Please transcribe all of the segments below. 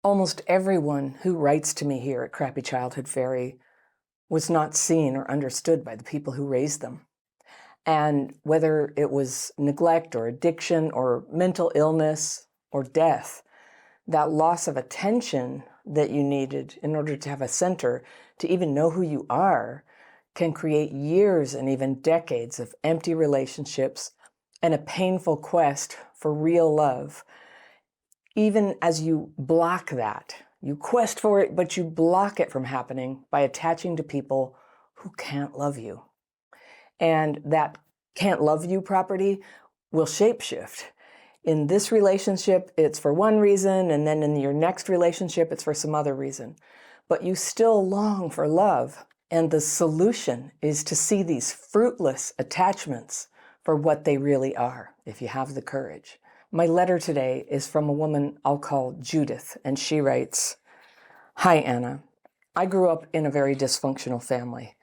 Almost everyone who writes to me here at Crappy Childhood Fairy was not seen or understood by the people who raised them. And whether it was neglect or addiction or mental illness or death, that loss of attention that you needed in order to have a center to even know who you are can create years and even decades of empty relationships and a painful quest for real love. Even as you block that, you quest for it, but you block it from happening by attaching to people who can't love you. And that can't love you property will shapeshift. In this relationship, it's for one reason, and then in your next relationship, it's for some other reason. But you still long for love. And the solution is to see these fruitless attachments for what they really are, if you have the courage. My letter today is from a woman I'll call Judith, and she writes, "Hi, Anna. I grew up in a very dysfunctional family.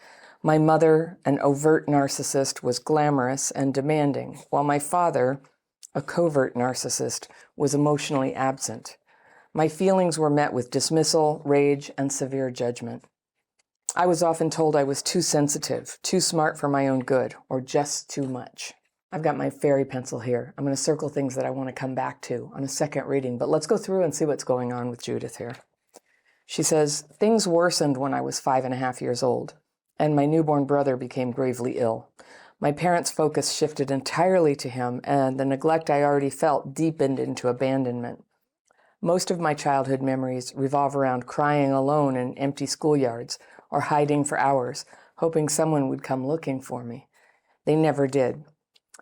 My mother, an overt narcissist, was glamorous and demanding, while my father, a covert narcissist, was emotionally absent. My feelings were met with dismissal, rage, and severe judgment. I was often told I was too sensitive, too smart for my own good, or just too much." I've got my fairy pencil here. I'm going to circle things that I want to come back to on a second reading, but let's go through and see what's going on with Judith here. She says, "Things worsened when I was 5.5 years old, and my newborn brother became gravely ill. My parents' focus shifted entirely to him, and the neglect I already felt deepened into abandonment. Most of my childhood memories revolve around crying alone in empty schoolyards or hiding for hours, hoping someone would come looking for me. They never did.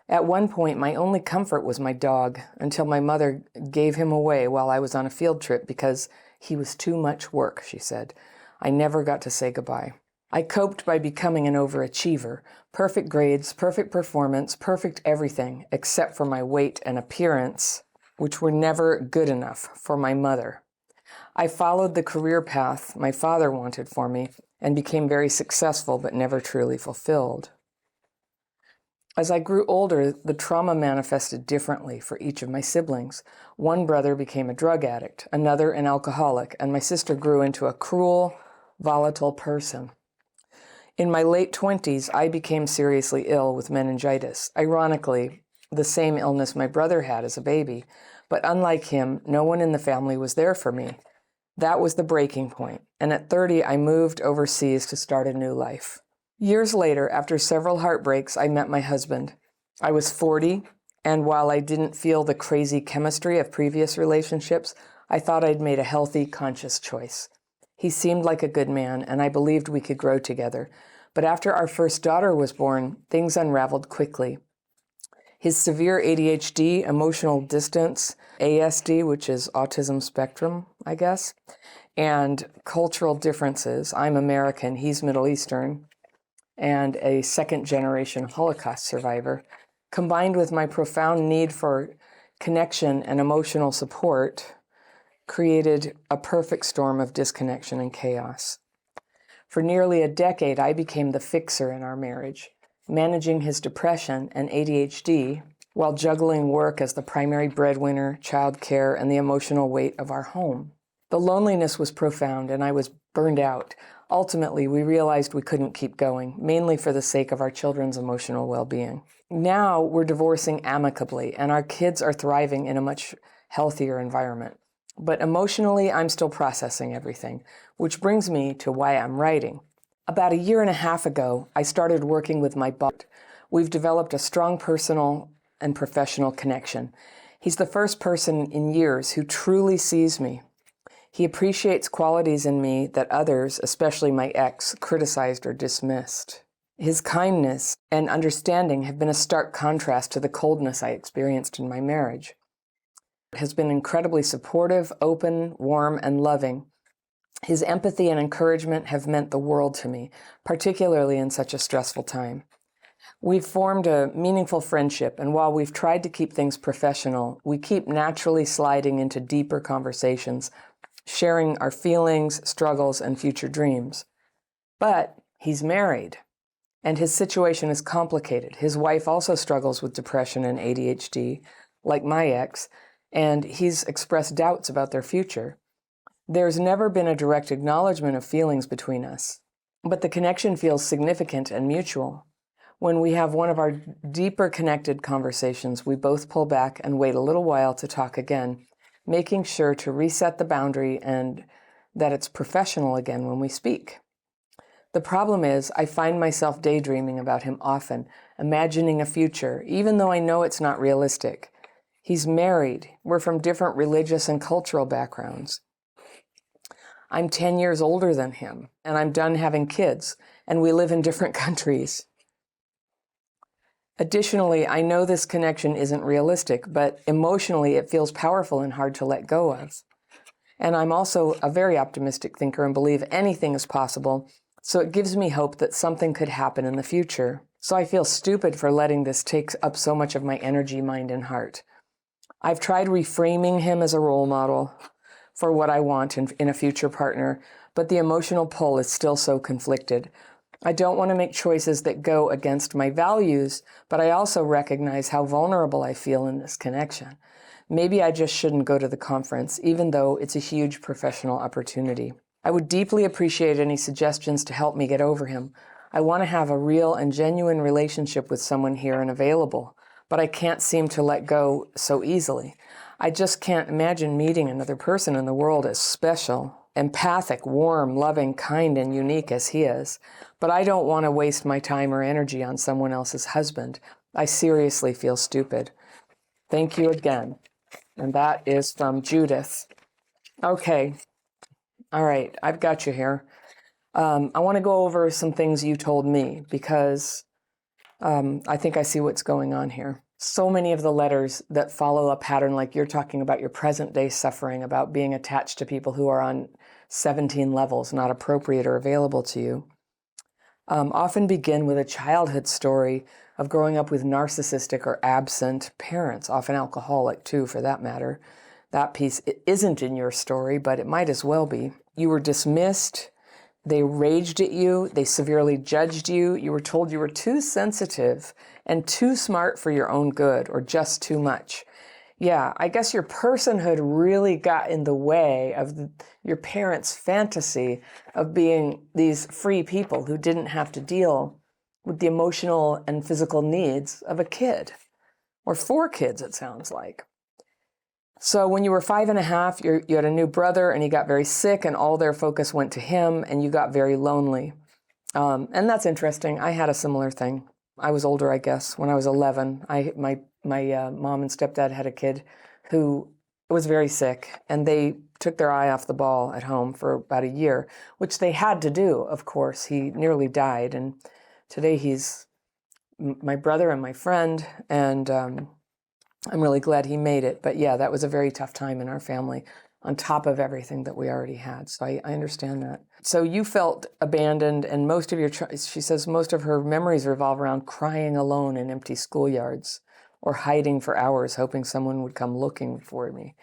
At one point, my only comfort was my dog, until my mother gave him away while I was on a field trip because he was too much work," she said. "I never got to say goodbye. I coped by becoming an overachiever. Perfect grades, perfect performance, perfect everything, except for my weight and appearance, which were never good enough for my mother. I followed the career path my father wanted for me and became very successful, but never truly fulfilled. As I grew older, the trauma manifested differently for each of my siblings. One brother became a drug addict, another an alcoholic, and my sister grew into a cruel, volatile person. In my late 20s, I became seriously ill with meningitis. Ironically, the same illness my brother had as a baby. But unlike him, no one in the family was there for me. That was the breaking point. And at 30, I moved overseas to start a new life. Years later, after several heartbreaks, I met my husband. I was 40, and while I didn't feel the crazy chemistry of previous relationships, I thought I'd made a healthy, conscious choice. He seemed like a good man, and I believed we could grow together. But after our first daughter was born, things unraveled quickly. His severe ADHD, emotional distance, ASD, which is autism spectrum, I guess, and cultural differences. I'm American, he's Middle Eastern, and a second-generation Holocaust survivor, combined with my profound need for connection and emotional support, created a perfect storm of disconnection and chaos. For nearly a decade, I became the fixer in our marriage, managing his depression and ADHD while juggling work as the primary breadwinner, childcare, and the emotional weight of our home. The loneliness was profound, and I was burned out. Ultimately, we realized we couldn't keep going, mainly for the sake of our children's emotional well-being. Now, we're divorcing amicably, and our kids are thriving in a much healthier environment. But emotionally, I'm still processing everything, which brings me to why I'm writing. About 1.5 years ago, I started working with my boss. We've developed a strong personal and professional connection. He's the first person in years who truly sees me. He appreciates qualities in me that others, especially my ex, criticized or dismissed. His kindness and understanding have been a stark contrast to the coldness I experienced in my marriage. He has been incredibly supportive, open, warm, and loving. His empathy and encouragement have meant the world to me, particularly in such a stressful time. We've formed a meaningful friendship, and while we've tried to keep things professional, we keep naturally sliding into deeper conversations, sharing our feelings, struggles, and future dreams. But he's married, and his situation is complicated. His wife also struggles with depression and ADHD, like my ex, and he's expressed doubts about their future. There's never been a direct acknowledgement of feelings between us, but the connection feels significant and mutual. When we have one of our deeper connected conversations, we both pull back and wait a little while to talk again, making sure to reset the boundary and that it's professional again when we speak. The problem is, I find myself daydreaming about him often, imagining a future, even though I know it's not realistic. He's married. We're from different religious and cultural backgrounds. I'm 10 years older than him, and I'm done having kids, and we live in different countries. Additionally, I know this connection isn't realistic, but emotionally it feels powerful and hard to let go of. And I'm also a very optimistic thinker and believe anything is possible, so it gives me hope that something could happen in the future. So I feel stupid for letting this take up so much of my energy, mind, and heart. I've tried reframing him as a role model for what I want in a future partner, but the emotional pull is still so conflicted. I don't want to make choices that go against my values, but I also recognize how vulnerable I feel in this connection. Maybe I just shouldn't go to the conference, even though it's a huge professional opportunity. I would deeply appreciate any suggestions to help me get over him. I want to have a real and genuine relationship with someone here and available, but I can't seem to let go so easily. I just can't imagine meeting another person in the world as special, empathic, warm, loving, kind, and unique as he is. But I don't want to waste my time or energy on someone else's husband. I seriously feel stupid. Thank you again. And that is from Judith. Okay. All right. I've got you here. I want to go over some things you told me because I think I see what's going on here. So many of the letters that follow a pattern like you're talking about your present day suffering, about being attached to people who are on 17 levels not appropriate or available to you, often begin with a childhood story of growing up with narcissistic or absent parents, often alcoholic too, for that matter. That piece isn't in your story, but it might as well be. You were dismissed. They raged at you. They severely judged you. You were told you were too sensitive and too smart for your own good, or just too much. Yeah, I guess your personhood really got in the way of your parents' fantasy of being these free people who didn't have to deal with the emotional and physical needs of a kid, or 4 kids, it sounds like. So when you were 5.5, you had a new brother and he got very sick and all their focus went to him and you got very lonely. And that's interesting. I had a similar thing. I was older, I guess. When I was 11, my mom and stepdad had a kid who was very sick and they took their eye off the ball at home for about a year, which they had to do, of course. He nearly died. And today he's my brother and my friend, and I'm really glad he made it. But yeah, that was a very tough time in our family on top of everything that we already had. So I understand that. So you felt abandoned, and most of she says most of her memories revolve around crying alone in empty schoolyards or hiding for hours, hoping someone would come looking for me.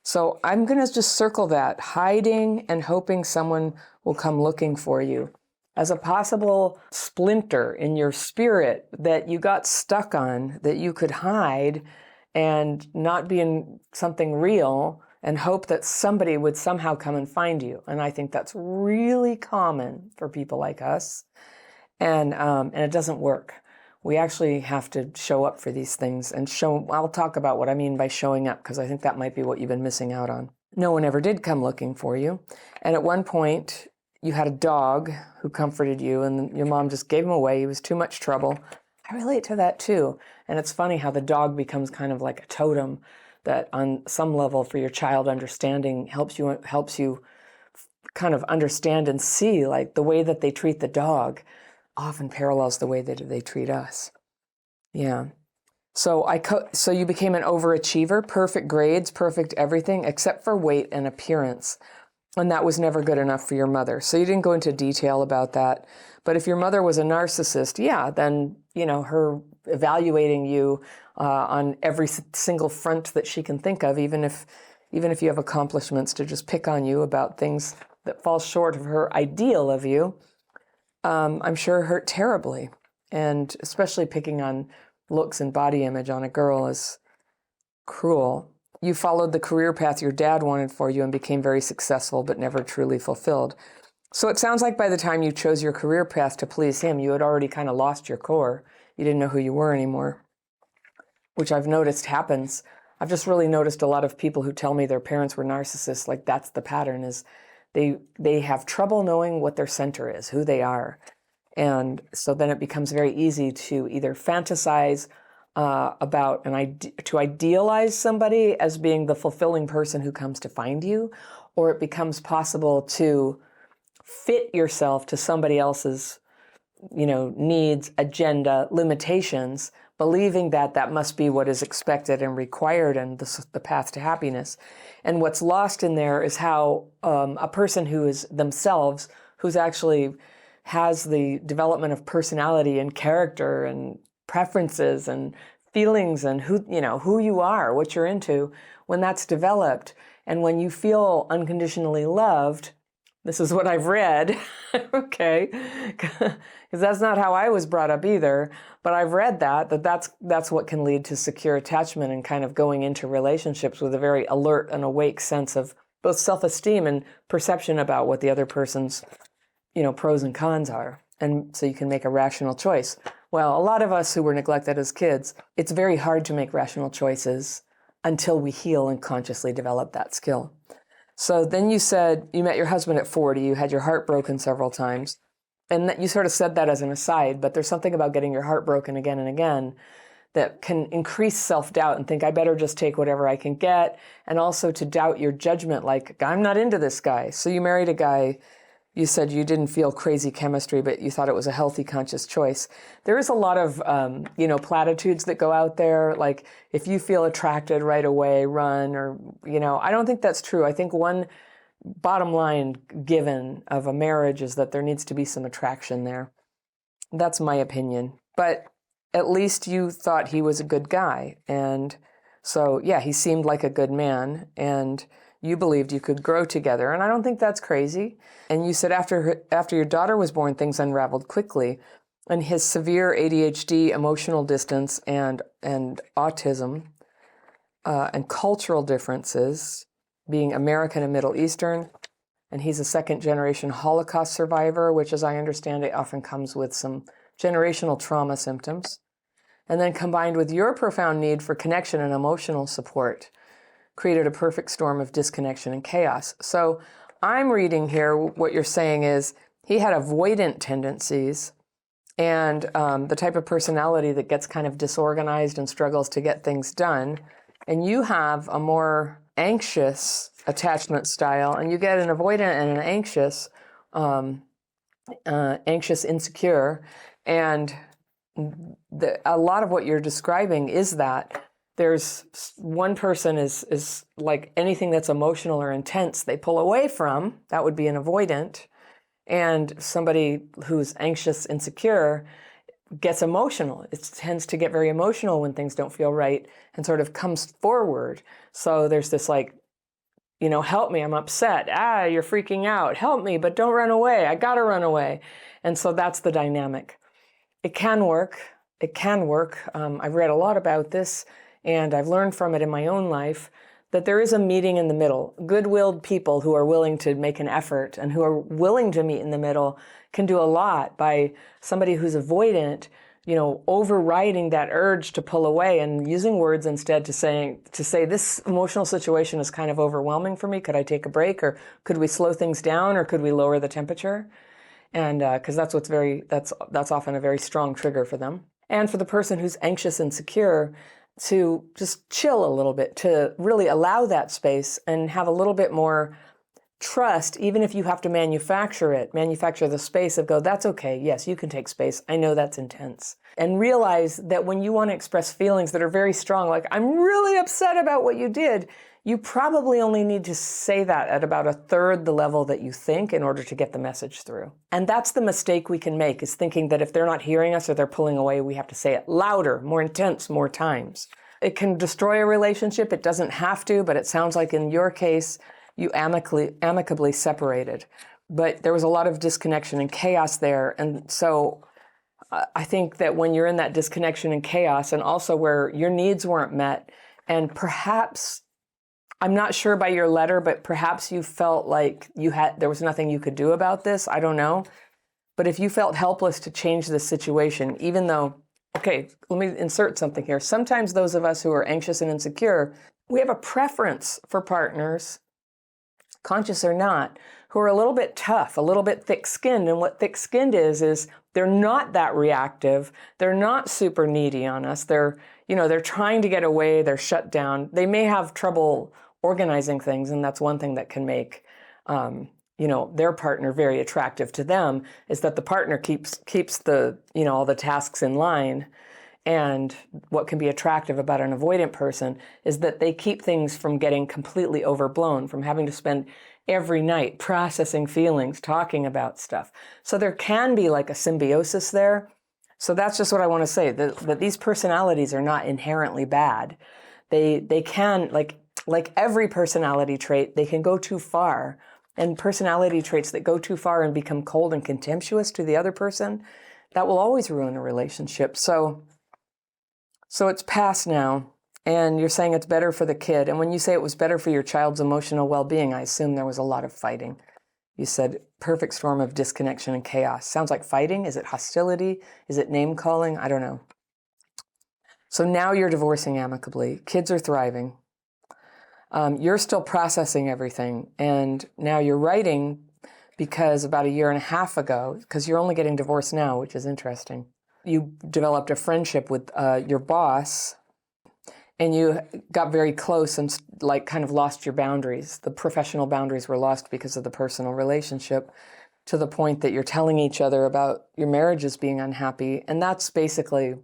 So I'm going to just circle that, hiding and hoping someone will come looking for you, as a possible splinter in your spirit that you got stuck on, that you could hide and not be in something real and hope that somebody would somehow come and find you. And I think that's really common for people like us. And it doesn't work. We actually have to show up for these things and I'll talk about what I mean by showing up, because I think that might be what you've been missing out on. No one ever did come looking for you. And at one point, you had a dog who comforted you, and your mom just gave him away. He was too much trouble. I relate to that too. And it's funny how the dog becomes kind of like a totem that on some level for your child understanding helps you kind of understand and see, like the way that they treat the dog often parallels the way that they treat us. Yeah. So you became an overachiever, perfect grades, perfect everything except for weight and appearance. And that was never good enough for your mother. So you didn't go into detail about that. But if your mother was a narcissist, yeah, then, her evaluating you on every single front that she can think of, even if you have accomplishments, to just pick on you about things that fall short of her ideal of you, I'm sure hurt terribly. And especially picking on looks and body image on a girl is cruel. you followed the career path your dad wanted for you and became very successful, but never truly fulfilled. So it sounds like by the time you chose your career path to please him, you had already kind of lost your core. You didn't know who you were anymore, which I've noticed happens. I've just really noticed a lot of people who tell me their parents were narcissists, like that's the pattern, is they have trouble knowing what their center is, who they are. And so then it becomes very easy to either fantasize about to idealize somebody as being the fulfilling person who comes to find you, or it becomes possible to fit yourself to somebody else's, needs, agenda, limitations, believing that that must be what is expected and required and the path to happiness. And what's lost in there is how a person who is themselves, who's actually has the development of personality and character and preferences and feelings and who you are, what you're into, when that's developed and when you feel unconditionally loved. This is what I've read, okay, because that's not how I was brought up either, but I've read that's what can lead to secure attachment and kind of going into relationships with a very alert and awake sense of both self-esteem and perception about what the other person's, pros and cons are. And so you can make a rational choice. Well, a lot of us who were neglected as kids, it's very hard to make rational choices until we heal and consciously develop that skill. So then you said you met your husband at 40, you had your heart broken several times, and that you sort of said that as an aside, but there's something about getting your heart broken again and again that can increase self-doubt and think I better just take whatever I can get, and also to doubt your judgment, like I'm not into this guy. So you married a guy, you said you didn't feel crazy chemistry, but you thought it was a healthy, conscious choice. There is a lot of, platitudes that go out there, like if you feel attracted right away, run, or, I don't think that's true. I think one bottom line given of a marriage is that there needs to be some attraction there. That's my opinion. But at least you thought he was a good guy. And so, yeah, he seemed like a good man. And you believed you could grow together, and I don't think that's crazy. And you said after your daughter was born, things unraveled quickly, and his severe ADHD, emotional distance, and autism, and cultural differences, being American and Middle Eastern, and he's a second-generation Holocaust survivor, which, as I understand it, often comes with some generational trauma symptoms, and then combined with your profound need for connection and emotional support, created a perfect storm of disconnection and chaos. So I'm reading here, what you're saying is he had avoidant tendencies and the type of personality that gets kind of disorganized and struggles to get things done. And you have a more anxious attachment style, and you get an avoidant and an anxious, insecure. And a lot of what you're describing is that there's one person is like anything that's emotional or intense, they pull away from. That would be an avoidant. And somebody who's anxious, insecure, gets emotional. It tends to get very emotional when things don't feel right and sort of comes forward. So there's this help me, I'm upset. You're freaking out. Help me, but don't run away. I gotta run away. And so that's the dynamic. It can work. I've read a lot about this. And I've learned from it in my own life that there is a meeting in the middle. Good-willed people who are willing to make an effort and who are willing to meet in the middle can do a lot by somebody who's avoidant, overriding that urge to pull away and using words instead to say this emotional situation is kind of overwhelming for me. Could I take a break, or could we slow things down, or could we lower the temperature? And because that's often a very strong trigger for them. And for the person who's anxious and insecure, to just chill a little bit, to really allow that space and have a little bit more trust, even if you have to manufacture the space of that's okay. Yes, you can take space. I know that's intense. And realize that when you want to express feelings that are very strong, like I'm really upset about what you did, you probably only need to say that at about a third the level that you think in order to get the message through. And that's the mistake we can make, is thinking that if they're not hearing us or they're pulling away, we have to say it louder, more intense, more times. It can destroy a relationship. It doesn't have to, but it sounds like in your case, you amicably separated. But there was a lot of disconnection and chaos there. And so I think that when you're in that disconnection and chaos, and also where your needs weren't met, and perhaps I'm not sure by your letter, but perhaps you felt like there was nothing you could do about this. I don't know. But if you felt helpless to change the situation, even though, okay, let me insert something here. Sometimes those of us who are anxious and insecure, we have a preference for partners, conscious or not, who are a little bit tough, a little bit thick-skinned. And what thick-skinned is they're not that reactive. They're not super needy on us. They're trying to get away. They're shut down. They may have trouble organizing things, and that's one thing that can make their partner very attractive to them, is that the partner keeps the all the tasks in line. And what can be attractive about an avoidant person is that they keep things from getting completely overblown, from having to spend every night processing feelings, talking about stuff. So there can be like a symbiosis there. So that's just what I want to say, that these personalities are not inherently bad. They can, like every personality trait, they can go too far. And personality traits that go too far and become cold and contemptuous to the other person, that will always ruin a relationship. So it's past now, and you're saying it's better for the kid. And when you say it was better for your child's emotional well-being, I assume there was a lot of fighting. You said perfect storm of disconnection and chaos. Sounds like fighting. Is it hostility? Is it name-calling? I don't know. So now you're divorcing amicably. Kids are thriving. You're still processing everything. And now you're writing because about 1.5 years ago, because you're only getting divorced now, which is interesting, you developed a friendship with your boss, and you got very close and kind of lost your boundaries. The professional boundaries were lost because of the personal relationship, to the point that you're telling each other about your marriages being unhappy. And that's basically,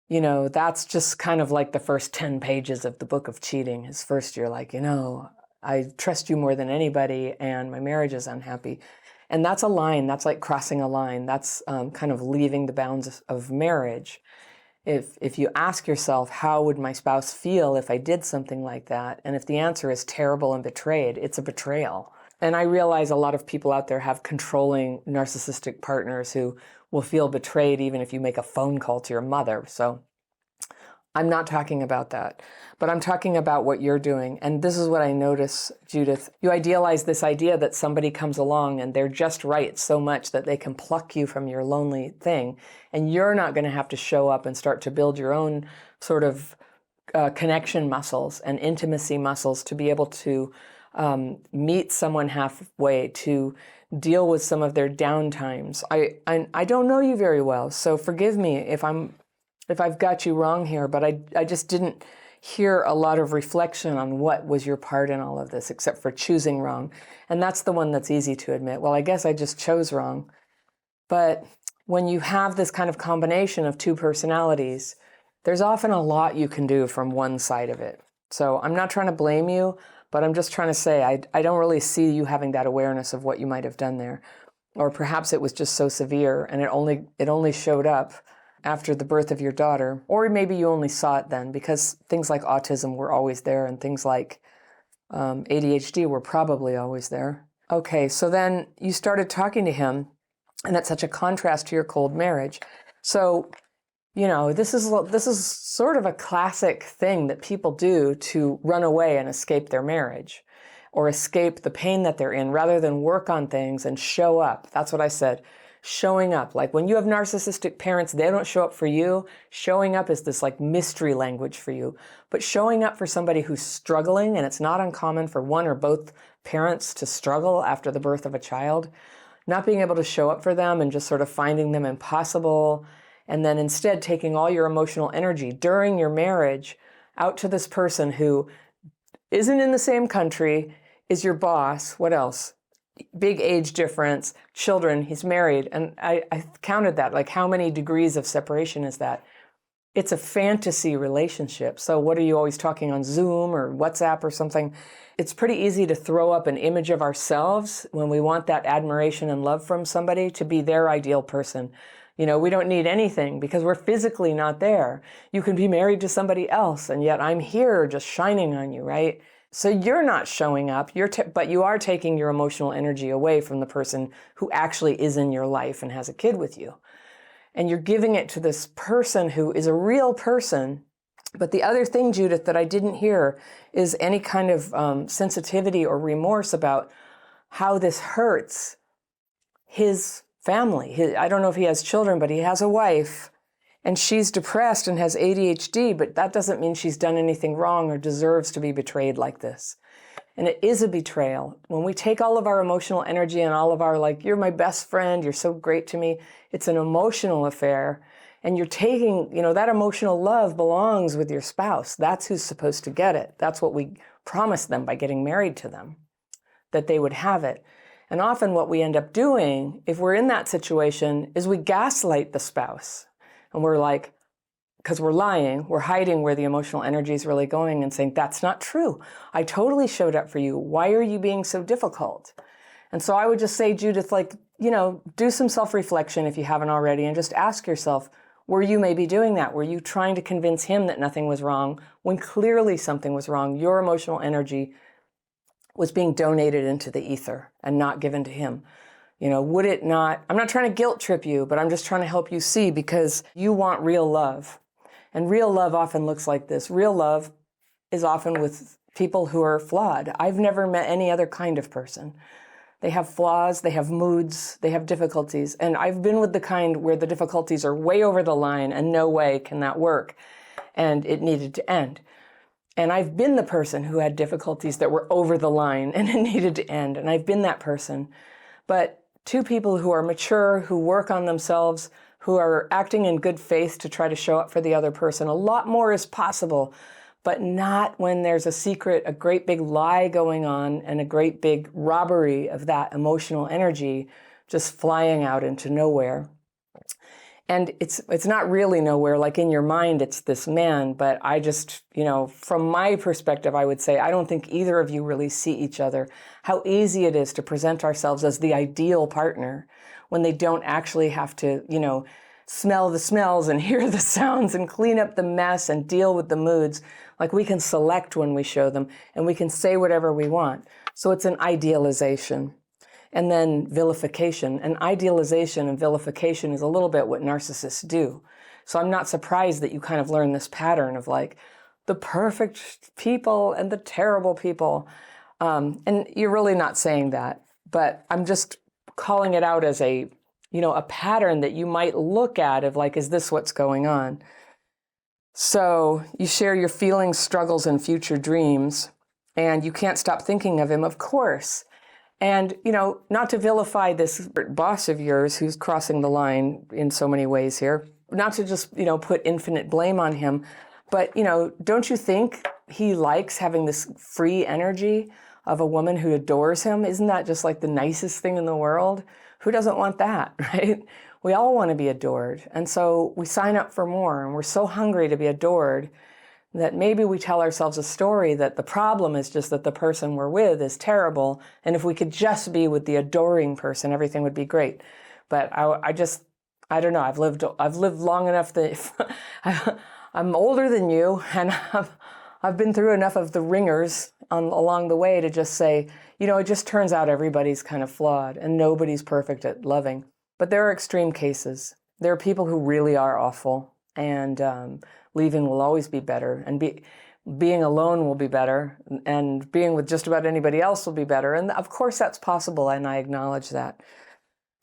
that's just kind of like the first 10 pages of the book of cheating. Is first you're like, I trust you more than anybody, and my marriage is unhappy. And that's a line. That's like crossing a line. That's kind of leaving the bounds of marriage. If you ask yourself, how would my spouse feel if I did something like that? And if the answer is terrible and betrayed, it's a betrayal. And I realize a lot of people out there have controlling narcissistic partners who will feel betrayed even if you make a phone call to your mother. So I'm not talking about that, but I'm talking about what you're doing. And this is what I notice, Judith. You idealize this idea that somebody comes along and they're just right so much that they can pluck you from your lonely thing. And you're not going to have to show up and start to build your own sort of connection muscles and intimacy muscles to be able to meet someone halfway, to deal with some of their downtimes. I don't know you very well, so forgive me if I've got you wrong here, but I just didn't hear a lot of reflection on what was your part in all of this, except for choosing wrong. And that's the one that's easy to admit. Well, I guess I just chose wrong. But when you have this kind of combination of two personalities, there's often a lot you can do from one side of it. So I'm not trying to blame you, but I'm just trying to say I don't really see you having that awareness of what you might have done there. Or perhaps it was just so severe and it only showed up after the birth of your daughter. Or maybe you only saw it then, because things like autism were always there, and things like ADHD were probably always there. Okay, so then you started talking to him, and that's such a contrast to your cold marriage. So, this is sort of a classic thing that people do to run away and escape their marriage, or escape the pain that they're in, rather than work on things and show up. That's what I said. Showing up. Like when you have narcissistic parents, they don't show up for you. Showing up is this like mystery language for you. But showing up for somebody who's struggling, and it's not uncommon for one or both parents to struggle after the birth of a child, not being able to show up for them and just sort of finding them impossible, and then instead taking all your emotional energy during your marriage out to this person who isn't in the same country, is your boss. What else? Big age difference, children, he's married. And I counted that, like how many degrees of separation is that? It's a fantasy relationship. So what are you always talking on Zoom or WhatsApp or something? It's pretty easy to throw up an image of ourselves when we want that admiration and love from somebody to be their ideal person. We don't need anything because we're physically not there. You can be married to somebody else, and yet I'm here just shining on you, right? So you're not showing up, but you are taking your emotional energy away from the person who actually is in your life and has a kid with you. And you're giving it to this person who is a real person, But the other thing, Judith, that I didn't hear is any kind of sensitivity or remorse about how this hurts his family. I don't know if he has children, but he has a wife, and she's depressed and has ADHD, but that doesn't mean she's done anything wrong or deserves to be betrayed like this. And it is a betrayal. When we take all of our emotional energy and all of our, like, you're my best friend, you're so great to me, it's an emotional affair. And you're taking, that emotional love belongs with your spouse. That's who's supposed to get it. That's what we promised them by getting married to them, that they would have it. And often what we end up doing, if we're in that situation, is we gaslight the spouse. And we're like, because we're lying, we're hiding where the emotional energy is really going and saying, that's not true. I totally showed up for you. Why are you being so difficult? And so I would just say, Judith, do some self-reflection if you haven't already, and just ask yourself, were you maybe doing that? Were you trying to convince him that nothing was wrong when clearly something was wrong? Your emotional energy was being donated into the ether and not given to him. Would it not? I'm not trying to guilt trip you, but I'm just trying to help you see, because you want real love. And real love often looks like this. Real love is often with people who are flawed. I've never met any other kind of person. They have flaws, they have moods, they have difficulties. And I've been with the kind where the difficulties are way over the line and no way can that work. And it needed to end. And I've been the person who had difficulties that were over the line and it needed to end. And I've been that person. But two people who are mature, who work on themselves, who are acting in good faith to try to show up for the other person, a lot more is possible. But not when there's a secret, a great big lie going on, and a great big robbery of that emotional energy just flying out into nowhere. And it's not really nowhere, like in your mind, it's this man, but I just, from my perspective, I would say, I don't think either of you really see each other. How easy it is to present ourselves as the ideal partner when they don't actually have to, smell the smells and hear the sounds and clean up the mess and deal with the moods. Like, we can select when we show them and we can say whatever we want. So it's an idealization. And then vilification. And idealization and vilification is a little bit what narcissists do. So I'm not surprised that you kind of learn this pattern of like the perfect people and the terrible people. And you're really not saying that, but I'm just calling it out as a pattern that you might look at of like, is this what's going on? So you share your feelings, struggles, and future dreams, and you can't stop thinking of him, of course. And, not to vilify this boss of yours who's crossing the line in so many ways here, not to just, put infinite blame on him, but, don't you think he likes having this free energy of a woman who adores him? Isn't that just like the nicest thing in the world? Who doesn't want that, right? We all want to be adored. And so we sign up for more, and we're so hungry to be adored that maybe we tell ourselves a story that the problem is just that the person we're with is terrible, and if we could just be with the adoring person, everything would be great. But I don't know. I've lived long enough that I'm older than you, and I've been through enough of the ringers along the way to just say, it just turns out everybody's kind of flawed, and nobody's perfect at loving. But there are extreme cases. There are people who really are awful, and leaving will always be better, and being alone will be better, and being with just about anybody else will be better. And of course that's possible, and I acknowledge that.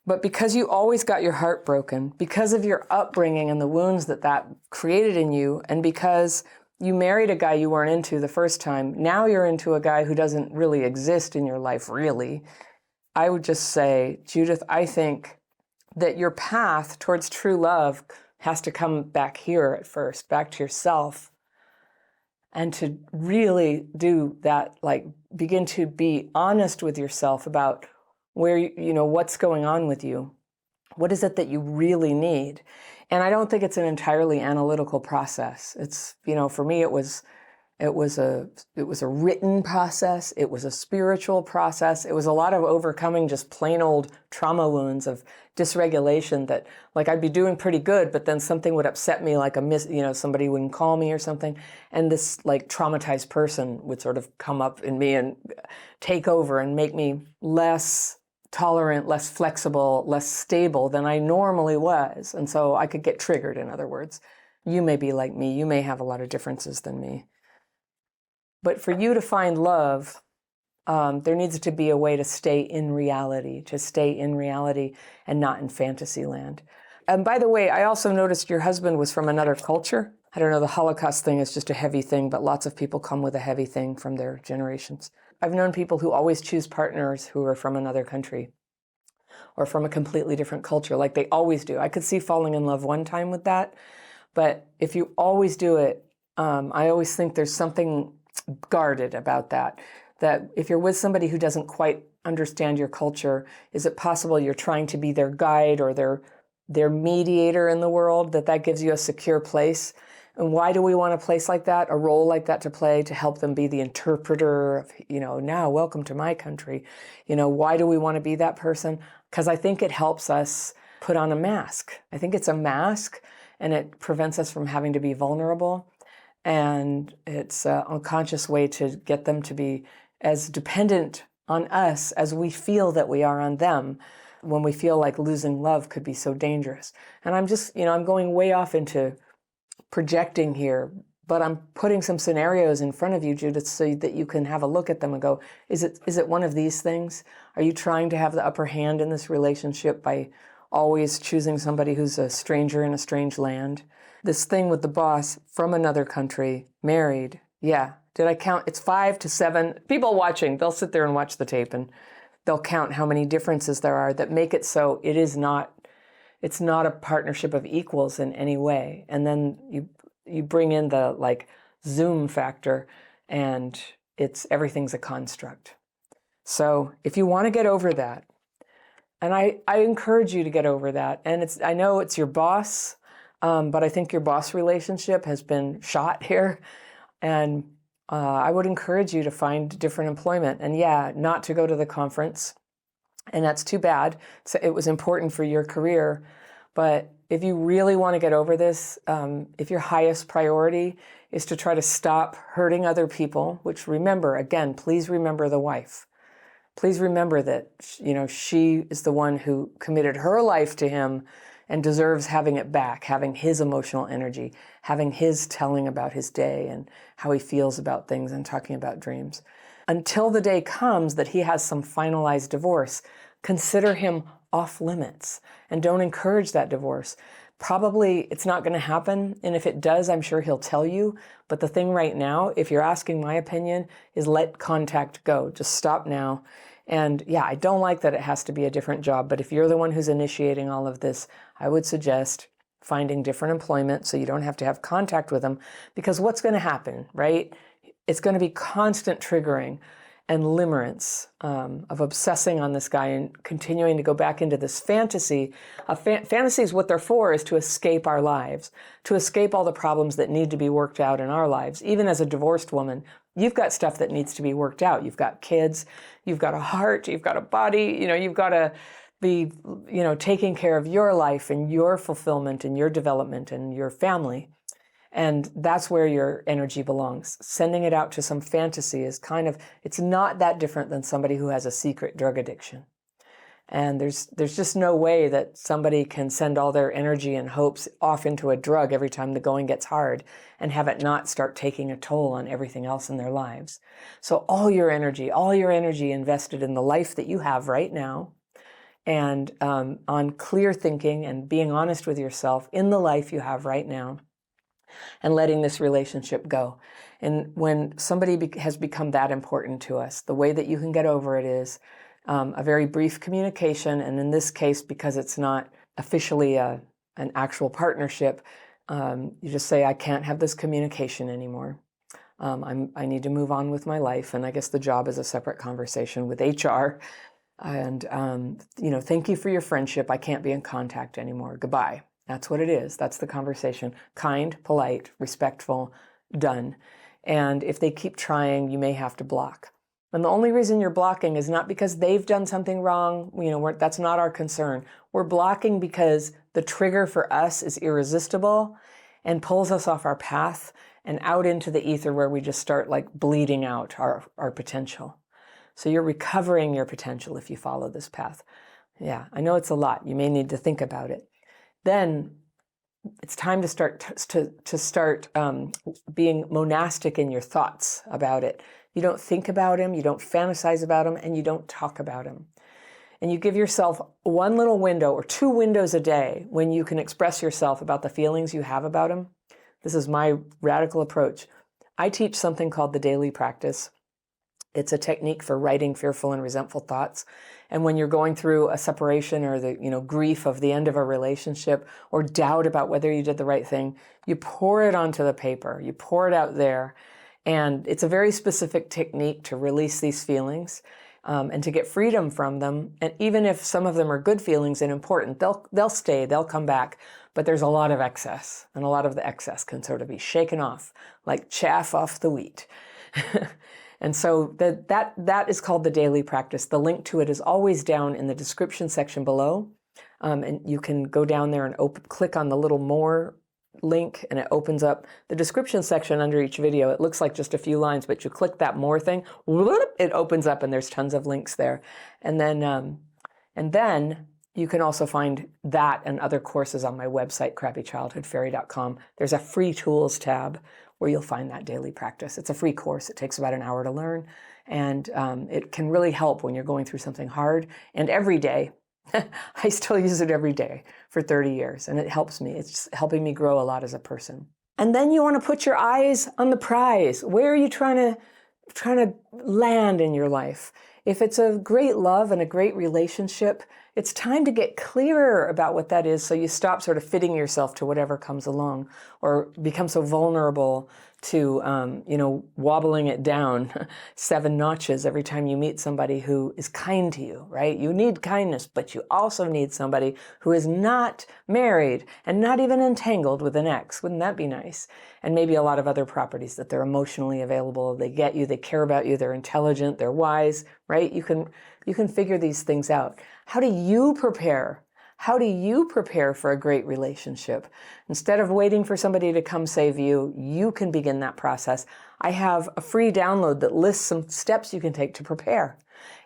But because you always got your heart broken, because of your upbringing and the wounds that created in you, and because you married a guy you weren't into the first time, now you're into a guy who doesn't really exist in your life, really, I would just say, Judith, I think that your path towards true love has to come back here at first, back to yourself, and to really do that, like begin to be honest with yourself about where, what's going on with you. What is it that you really need? And I don't think it's an entirely analytical process. It's, for me, it was a written process. It was a spiritual process. It was a lot of overcoming just plain old trauma wounds of dysregulation that, like, I'd be doing pretty good, but then something would upset me, like somebody wouldn't call me or something. And this like traumatized person would sort of come up in me and take over and make me less tolerant, less flexible, less stable than I normally was. And so I could get triggered, in other words. You may be like me. You may have a lot of differences than me. But for you to find love, there needs to be a way to stay in reality and not in fantasy land. And by the way, I also noticed your husband was from another culture. I don't know, the Holocaust thing is just a heavy thing, but lots of people come with a heavy thing from their generations. I've known people who always choose partners who are from another country or from a completely different culture, like they always do. I could see falling in love one time with that, but if you always do it, I always think there's something guarded about that. That if you're with somebody who doesn't quite understand your culture, is it possible you're trying to be their guide or their mediator in the world, that gives you a secure place? And why do we want a place like that, a role like that to play, to help them be the interpreter of, now welcome to my country? Why do we want to be that person? Because I think it helps us put on a mask. I think it's a mask, and it prevents us from having to be vulnerable. And it's an unconscious way to get them to be as dependent on us as we feel that we are on them, when we feel like losing love could be so dangerous. And I'm just, I'm going way off into projecting here, but I'm putting some scenarios in front of you, Judith, so that you can have a look at them and go, is it one of these things? Are you trying to have the upper hand in this relationship by always choosing somebody who's a stranger in a strange land? This thing with the boss from another country, married, yeah. Did I count? It's 5 to 7. People watching, they'll sit there and watch the tape and they'll count how many differences there are that make it so it's not a partnership of equals in any way. And then you bring in the Zoom factor, and everything's a construct. So if you want to get over that, and I encourage you to get over that, and I know it's your boss, but I think your boss relationship has been shot here, and I would encourage you to find different employment, and not to go to the conference. And that's too bad. So it was important for your career. But if you really want to get over this, if your highest priority is to try to stop hurting other people, which remember, again, please remember the wife. Please remember that, she is the one who committed her life to him and deserves having it back, having his emotional energy, having his telling about his day and how he feels about things and talking about dreams. Until the day comes that he has some finalized divorce, consider him off limits and don't encourage that divorce. Probably it's not going to happen, and if it does, I'm sure he'll tell you. But the thing right now, if you're asking my opinion, is let contact go. Just stop now. And I don't like that it has to be a different job, but if you're the one who's initiating all of this, I would suggest finding different employment so you don't have to have contact with them, because what's going to happen, right? It's going to be constant triggering and limerence of obsessing on this guy and continuing to go back into this fantasy. Fantasy is what they're for, is to escape our lives, to escape all the problems that need to be worked out in our lives. Even as a divorced woman, you've got stuff that needs to be worked out. You've got kids, you've got a heart, you've got a body, you've got to be, taking care of your life and your fulfillment and your development and your family. And that's where your energy belongs. Sending it out to some fantasy is it's not that different than somebody who has a secret drug addiction. And there's just no way that somebody can send all their energy and hopes off into a drug every time the going gets hard and have it not start taking a toll on everything else in their lives. So all your energy invested in the life that you have right now, and on clear thinking and being honest with yourself in the life you have right now, and letting this relationship go. And when somebody has become that important to us, the way that you can get over it is a very brief communication. And in this case, because it's not officially an actual partnership, you just say, I can't have this communication anymore. I need to move on with my life. And I guess the job is a separate conversation with HR. And, thank you for your friendship. I can't be in contact anymore. Goodbye. That's what it is. That's the conversation. Kind, polite, respectful, done. And if they keep trying, you may have to block. And the only reason you're blocking is not because they've done something wrong. That's not our concern. We're blocking because the trigger for us is irresistible and pulls us off our path and out into the ether where we just start bleeding out our potential. So you're recovering your potential if you follow this path. Yeah, I know it's a lot. You may need to think about it. Then it's time to start being monastic in your thoughts about it. You don't think about him, you don't fantasize about him, and you don't talk about him. And you give yourself one little window or 2 windows a day when you can express yourself about the feelings you have about him. This is my radical approach. I teach something called the daily practice. It's a technique for writing fearful and resentful thoughts. And when you're going through a separation or the grief of the end of a relationship or doubt about whether you did the right thing, you pour it onto the paper. You pour it out there. And it's a very specific technique to release these feelings and to get freedom from them. And even if some of them are good feelings and important, they'll stay, they'll come back. But there's a lot of excess, and a lot of the excess can sort of be shaken off like chaff off the wheat. And so that is called the daily practice. The link to it is always down in the description section below. And you can go down there and click on the little more link, and it opens up the description section under each video. It looks like just a few lines, but you click that more thing, whoop, it opens up and there's tons of links there. And then you can also find that and other courses on my website, crappychildhoodfairy.com. There's a free tools tab where you'll find that daily practice. It's a free course. It takes about an hour to learn, and it can really help when you're going through something hard. And every day, I still use it every day for 30 years, and it helps me. It's helping me grow a lot as a person. And then you want to put your eyes on the prize. Where are you trying to land in your life? If it's a great love and a great relationship, it's time to get clearer about what that is, so you stop sort of fitting yourself to whatever comes along, or become so vulnerable to, wobbling it down 7 notches every time you meet somebody who is kind to you, right? You need kindness, but you also need somebody who is not married and not even entangled with an ex. Wouldn't that be nice? And maybe a lot of other properties, that they're emotionally available, they get you, they care about you, they're intelligent, they're wise, right? You can figure these things out. How do you prepare? How do you prepare for a great relationship? Instead of waiting for somebody to come save you, you can begin that process. I have a free download that lists some steps you can take to prepare.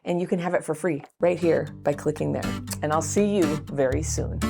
And you can have it for free right here by clicking there. And I'll see you very soon.